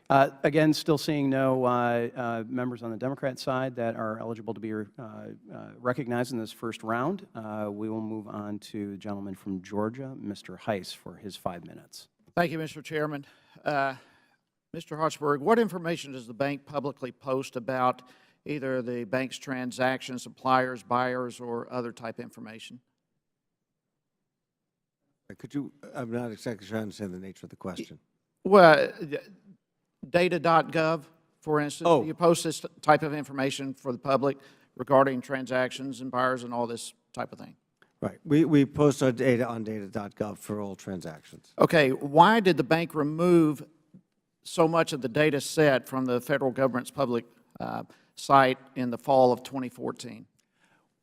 Again, still seeing no members on the Democrat side that are eligible to be recognized in this first round. We will move on to the gentleman from Georgia, Mr. Hice, for his 5 minutes. Thank you, Mr. Chairman. Mr. Hochberg, what information does the bank publicly post about either the bank's transactions, suppliers, buyers, or other type information? Could you, I'm not exactly sure I understand the nature of the question. Well, data.gov, for instance, Oh. you post this type of information for the public regarding transactions and buyers and all this type of thing. Right. We post our data on data.gov for all transactions. Okay, why did the bank remove so much of the data set from the federal government's public site in the fall of 2014?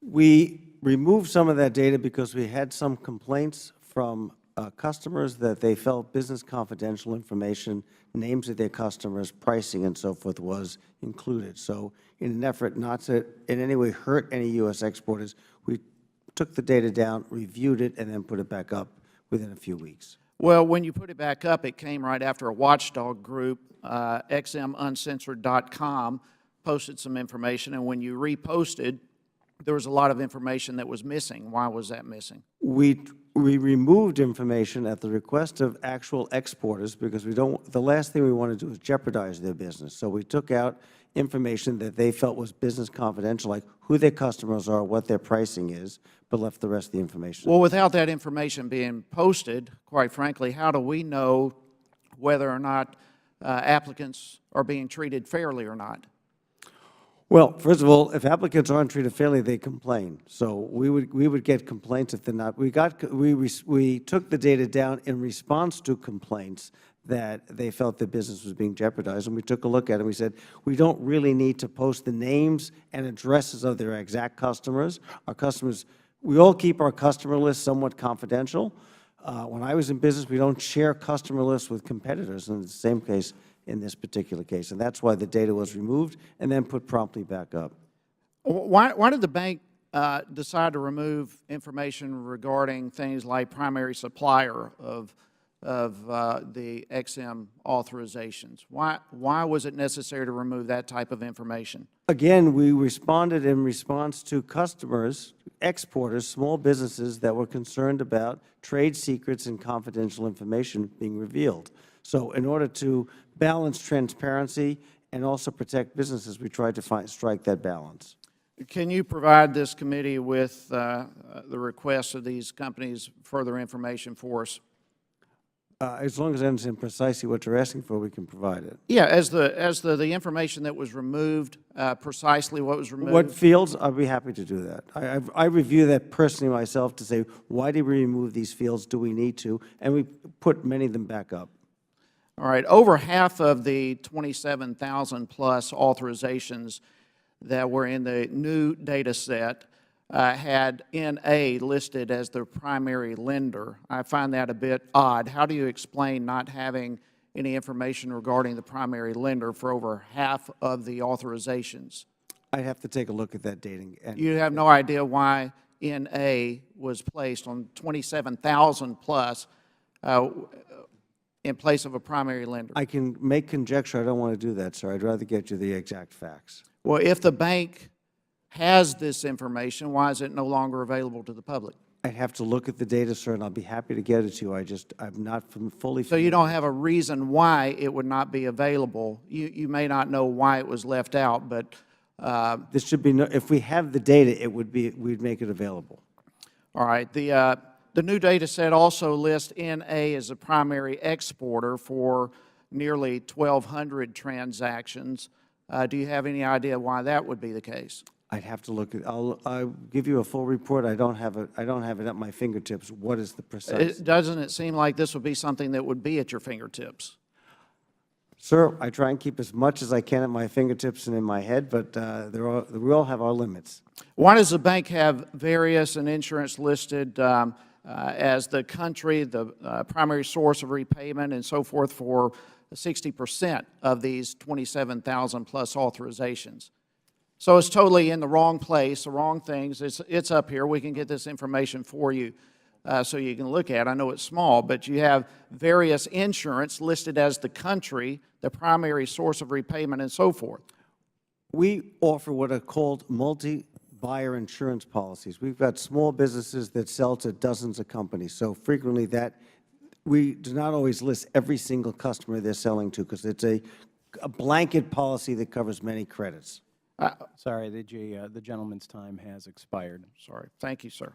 We removed some of that data because we had some complaints from customers that they felt business confidential information, names of their customers, pricing, and so forth was included. So in an effort not to in any way hurt any U.S. exporters, we took the data down, reviewed it, and then put it back up within a few weeks. Well, when you put it back up, it came right after a watchdog group, xmuncensored.com, posted some information, and when you reposted, there was a lot of information that was missing. Why was that missing? We removed information at the request of actual exporters because the last thing we want to do is jeopardize their business. So we took out information that they felt was business confidential, like who their customers are, what their pricing is, but left the rest of the information. Well, without that information being posted, quite frankly, how do we know whether or not applicants are being treated fairly or not? Well, first of all, if applicants aren't treated fairly, they complain. So we would get complaints if they're not. We took the data down in response to complaints that they felt their business was being jeopardized, and we took a look at it and we said, we don't really need to post the names and addresses of their exact customers. Our customers, we all keep our customer list somewhat confidential. When I was in business, we don't share customer lists with competitors, and it's the same case in this particular case, and that's why the data was removed and then put promptly back up. Why did the bank decide to remove information regarding things like primary supplier of the XM authorizations? Why was it necessary to remove that type of information? Again, we responded in response to customers, exporters, small businesses that were concerned about trade secrets and confidential information being revealed. So in order to balance transparency and also protect businesses, we tried to strike that balance. Can you provide this committee with the request of these companies further information for us? As long as I understand precisely what you're asking for, we can provide it. Yeah, as the information that was removed, precisely what was removed. What fields? I'd be happy to do that. I review that personally myself to say, why did we remove these fields? Do we need to? And we put many of them back up. All right. Over half of the 27,000 plus authorizations that were in the new data set had NA listed as their primary lender. I find that a bit odd. How do you explain not having any information regarding the primary lender for over half of the authorizations? I'd have to take a look at that dating. You have no idea why NA was placed on 27,000 plus in place of a primary lender? I can make conjecture. I don't want to do that, sir. I'd rather get you the exact facts. Well, if the bank has this information, why is it no longer available to the public? I'd have to look at the data, sir, and I'll be happy to get it to you. I'm not fully. So you don't have a reason why it would not be available. You may not know why it was left out, but this should be. If we have the data, it would be. We'd make it available. All right. The new data set also lists NA as a primary exporter for nearly 1,200 transactions. Do you have any idea why that would be the case? I'd have to look at. I'll give you a full report. I don't have it at my fingertips. What is the precise? Doesn't it seem like this would be something that would be at your fingertips? Sir, I try and keep as much as I can at my fingertips and in my head, but we all have our limits. Why does the bank have various and insurance listed as the country, the primary source of repayment, and so forth for 60% of these 27,000 plus authorizations? So it's totally in the wrong place, the wrong things. It's up here. We can get this information for you. so you can look at. I know it's small, but you have various insurance listed as the country, the primary source of repayment, and so forth. We offer what are called multi-buyer insurance policies. We've got small businesses that sell to dozens of companies, so frequently that we do not always list every single customer they're selling to because it's a blanket policy that covers many credits. Sorry, the gentleman's time has expired. Sorry. Thank you, sir.